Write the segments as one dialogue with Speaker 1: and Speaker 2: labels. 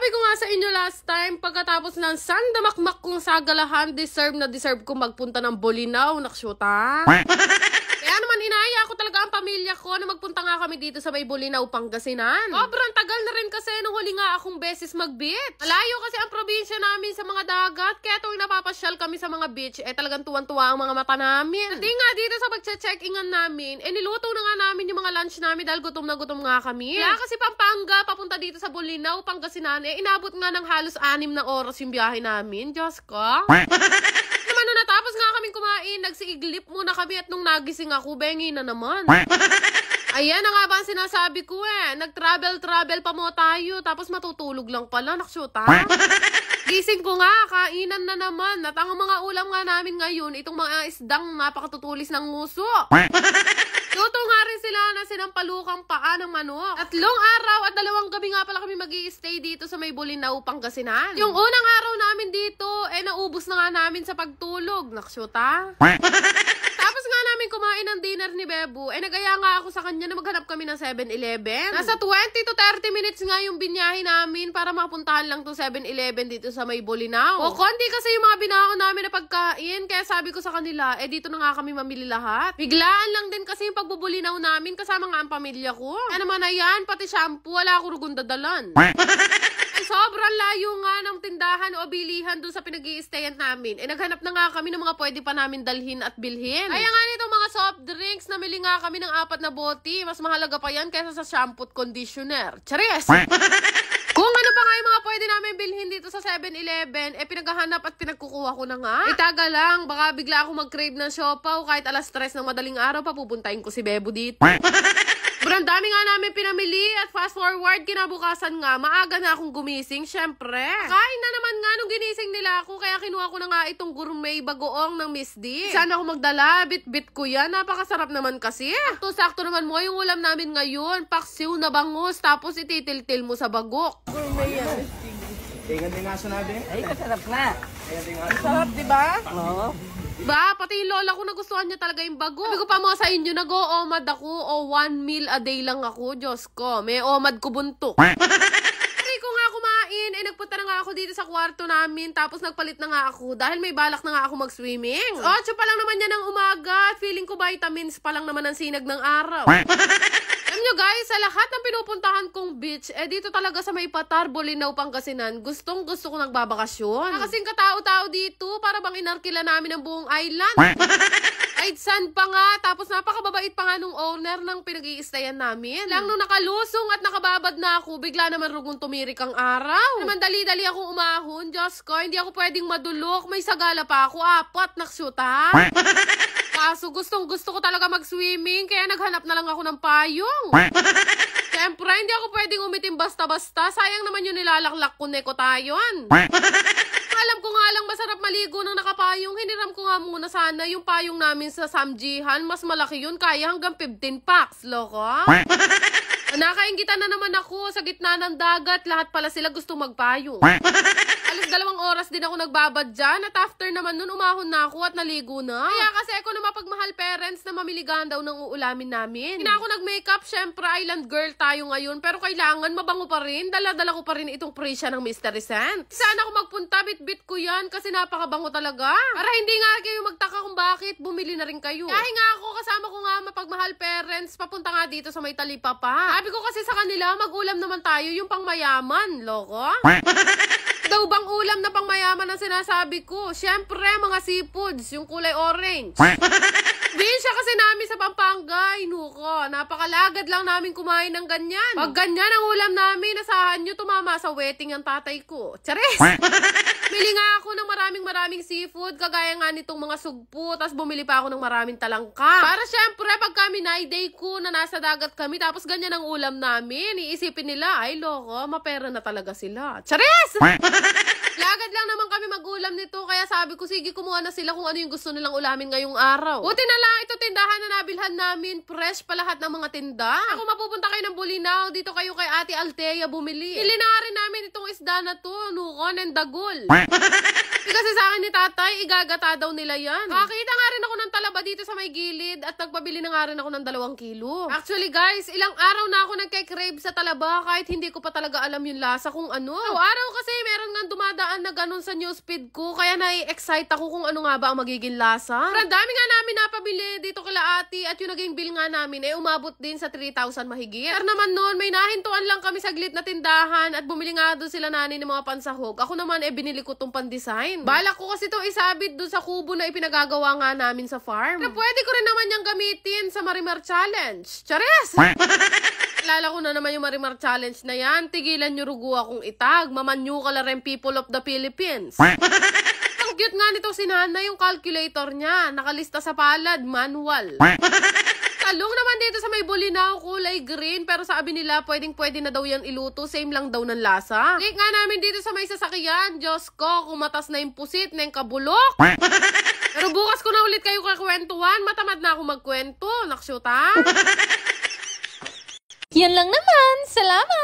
Speaker 1: Sabi ko nga sa inyo last time, pagkatapos ng sandamakmak kong sagalahan, deserve na deserve ko magpunta ng Bolinao, naksyuta. Kaya naman inaya ko talaga ang pamilya ko na magpunta nga kami dito sa may Bolinao, Pangasinan. Sobrang tagal na rin kasi nung huli nga akong beses mag-beach. Malayo kasi ang probinsya namin sa mga dagat, kaya tuwing napapasyal kami sa mga beach, talagang tuwan-tuwa ang mga mata namin. Hindi nga dito sa pagche-check-ingan namin, niluto na nga namin yung mga lunch namin dahil gutom na gutom nga kami. Kaya kasi Pampanga, papunta dito sa Bolinao, Pangasinan, inabot nga ng halos 6 na oras yung biyahe namin. Diyos ko. Naman nung natapos nga kaming kumain, nagsiiglip muna kami at nung nagising ako, bengi na naman. Ayan na nga ba ang sinasabi ko nag-travel pa mo tayo, tapos matutulog lang pala, naksyuta. Gising ko nga, kainan na naman. At ang mga ulam nga namin ngayon, itong mga isdang napakatutulis ng nguso. Luto nga rin sila na sinampalukang paa ng manok. 3 araw at 2 gabi nga pala kami mag-i-stay dito sa may Bolinao, Pangasinan. Yung unang araw namin dito, naubos na nga namin sa pagtulog. Naksyuta. Tapos nga namin kumain ng dinner ni Bebo, nagaya nga ako sa kanya na maghanap kami ng 7-Eleven. Nasa 20 to 30 minutes nga yung binyahe namin para mapuntahan lang to 7-Eleven dito sa may Bolinao. O konti kasi yung mga binaon namin na pagkain, kaya sabi ko sa kanila, dito na nga kami mamili lahat. Biglaan lang din kasi yung pagbubulinaw namin kasama nga ang pamilya ko. Naman ayan, pati shampoo, wala ako rugong dadalan. Sobrang layo nga ng tindahan o bilihan dun sa pinag-i-stayan namin. Naghanap na nga kami ng mga pwede pa namin dalhin at bilhin. Kaya nga nito mga soft drinks, namili nga kami ng 4 na bote. Mas mahalaga pa yan kaysa sa shampoo at conditioner. Charis! Kung ano pa nga yung mga pwede namin bilhin dito sa 7-Eleven, pinaghahanap at pinagkukuha ko na nga. Taga lang, baka bigla ako mag-crave ng siopaw kahit 3:00 ng madaling araw, papupuntahin ko si Bebo dito. Sobrang dami nga namin pinamili at fast forward, kinabukasan nga, maaga na akong gumising, syempre. Kain na naman nga nung ginising nila ako, kaya kinuha ko na nga itong gourmet bagoong ng Miss D. Sana ako magdala, bit-bit ko yan, napakasarap naman kasi. Sakto naman mo yung ulam namin ngayon, paksiw na bangus, tapos ititil-til mo sa bagok. Gourmet yan.
Speaker 2: Tingnan din nga sinabi.
Speaker 3: Ay, masarap na.
Speaker 1: Masarap, diba?
Speaker 3: Oo.
Speaker 1: Ba, pati yung lola ko nagustuhan niya talaga yung bago. Sabi ko pa mo sa inyo, nag-o-omad ako o 1 meal a day lang ako. Diyos ko, may omad ko buntok. Hindi ko nga kumain, nagpunta na nga ako dito sa kwarto namin, tapos nagpalit na nga ako dahil may balak na nga ako mag-swimming. 8 pa lang naman yan ng umaga at feeling ko vitamins pa lang naman ang sinag ng araw. Alam nyo guys, sa lahat ng pinupuntahan kong beach, dito talaga sa may Patar, Bolinao, Pangasinan, gustong gusto ko nagbabakasyon. Kasing katao-tao dito, para bang inarkila namin ang buong island. Kahit saan pa nga, tapos napakababait pa nga nung owner ng pinag-i-stayan namin. Lang nung nakalusong at nakababad na ako, bigla naman rugong tumirik ang araw. Naman dali-dali akong umahon, Diyos ko, hindi ako pwedeng madulok, may sagala pa ako, 4 naksyuta. Kaso gustong gusto ko talaga mag-swimming, kaya naghanap na lang ako ng payong. Siyempre, hindi ako pwedeng umitim basta-basta. Sayang naman yung nilalaklak ko, neko tayon. Alam ko nga lang masarap maligo ng nakapayong. Hiniram ko nga muna sana yung payong namin sa Samjihan. Mas malaki yun, kaya hanggang 15 packs, loko. Nakaingitan na naman ako sa gitna ng dagat. Lahat pala sila gusto magpayong. Alas 2 oras din ako nagbabad dyan. At after naman nun, umahon na ako at naligo na. Kaya kasi ako na mapagmahal parents na mamiligan daw ng uulamin namin. Hindi na ako nag-makeup. Syempre, island girl tayo ngayon. Pero kailangan mabango pa rin. Dala-dala ko pa rin itong presya ng Mystery Scent. Sana ako magpunta, bit-bit ko yan kasi napakabango talaga. Para hindi nga kayo magtaka kung bakit, bumili na rin kayo. Kaya nga ako, kasama ko nga mapagmahal parents, papunta nga dito sa may Talipapa. Sabi ko kasi sa kanila, mag-ulam naman tayo yung pangmayaman, loko. Daw bang ulam na pangmayaman ang sinasabi ko? Siyempre, mga seafoods, yung kulay orange. Binsya kasi namin sa Pampanga, inuko, napakalagad lang namin kumain ng ganyan. Pag ganyan ang ulam namin, nasahan nyo tumama sa wedding ang tatay ko. Charis! Bili nga ako ng maraming seafood, kagaya nga nitong mga sugpo, tapos bumili pa ako ng maraming talangka. Para syempre, pag kami na-day ko na nasa dagat kami, tapos ganyan ang ulam namin, iisipin nila, ay loko, mapera na talaga sila. Charis! Lagad lang naman kami mag-ulam nito, kaya sabi ko, sige, kumuha na sila kung ano yung gusto nilang ulamin ngayong araw. Buti na lang, ito tindahan na nabilhan namin, fresh pa lahat ng mga tinda. Ako mapupunta kayo ng Bolinao, dito kayo kay Ate Althea bumili. Hili na rin namin itong isda na to, nukon and dagol. Kasi sa akin ni tatay, igagata daw nila yan. Kakita nga rin ako ng talaba pa dito sa may gilid at nagpabili na nga rin ako ng 2 kilo. Actually guys, ilang araw na ako nagke-crave sa talaba kahit hindi ko pa talaga alam yung lasa kung ano. Araw kasi meron nga dumadaan na ganun sa newsfeed ko kaya nai-excite ako kung ano nga ba ang magiging lasa. Pero ang dami nga namin napabili dito kila ate at yung naging bill nga namin umabot din sa 3,000 mahigit. Pero naman noon may nahintuan lang kami saglit na tindahan at bumili nga doon sila nani ng mga pansahog. Ako naman binili ko tong pan-design. Balak ko kasi itong isabit doon sa kubo na ipinagagawa nga namin sa farm. Na pwede ko rin naman niyang gamitin sa Marimar Challenge. Chares! Lala ko na naman yung Marimar Challenge na yan. Tigilan niyo rugo akong itag. Mamanyu ka la rin people of the Philippines. Ang cute nga nito si Nana yung calculator niya. Nakalista sa palad, manual. Talong naman dito sa may Bolinao, kulay green. Pero sabi nila, pwedeng-pwede na daw yan iluto. Same lang daw ng lasa. Like nga namin dito sa may sasakyan. Diyos ko, kumatas na yung pusit, na yung kabulok. Pero bukas ko na ulit kayo kakwentuhan. Matamad na ako magkwento. Nakshoot ha?
Speaker 3: Yan lang naman. Salamat!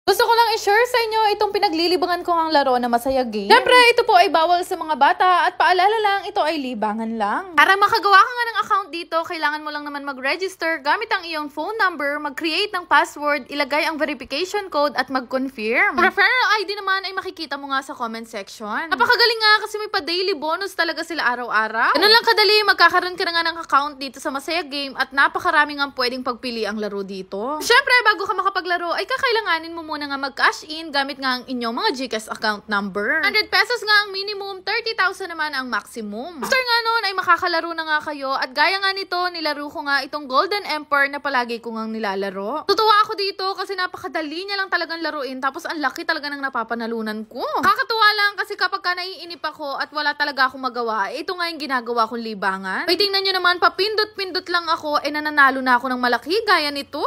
Speaker 3: Gusto ko lang i-share sa inyo itong pinaglilibangan ko ang laro na Masaya Game. Siyempre, ito po ay bawal sa mga bata at paalala lang, ito ay libangan lang. Para makagawa ka nga ng account dito, kailangan mo lang naman mag-register gamit ang iyong phone number, mag-create ng password, ilagay ang verification code at mag-confirm. Referral ID naman ay makikita mo nga sa comment section. Napakagaling nga kasi may pa-daily bonus talaga sila araw-araw. Ganun lang kadali, magkakaroon ka na nga ng account dito sa Masaya Game at napakarami nga pwedeng pagpili ang laro dito. Siyempre, bago ka makapaglaro, ay kakailanganin mo muna nga mag-cash in gamit nga ang inyong mga GCash account number. 100 pesos nga ang minimum, 30,000 naman ang maximum. After nga noon ay makakalaro na nga kayo at gaya nga nito, nilaro ko nga itong Golden Emperor na palagi ko nga nilalaro. Tutuwa ako dito kasi napakadali niya lang talagang laruin tapos ang laki talaga ng napapanalunan ko. Kakatuwa lang kasi kapag ka naiinip ako at wala talaga akong magawa, ito nga yung ginagawa kong libangan. Ay tingnan nyo naman, papindot-pindot lang ako, nananalo na ako ng malaki gaya nito.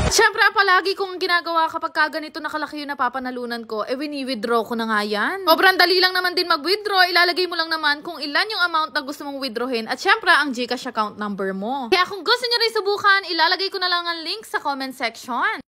Speaker 3: Siyempre, palagi kong ginagawa kapag ganito nakalaki yung napapanalunan ko, wini-withdraw ko na nga yan. Sobrang dali lang naman din mag-withdraw, ilalagay mo lang naman kung ilan yung amount na gusto mong withdrawin at siyempre, ang GCash account number mo. Kaya kung gusto nyo rin subukan, ilalagay ko na lang ang link sa comment section.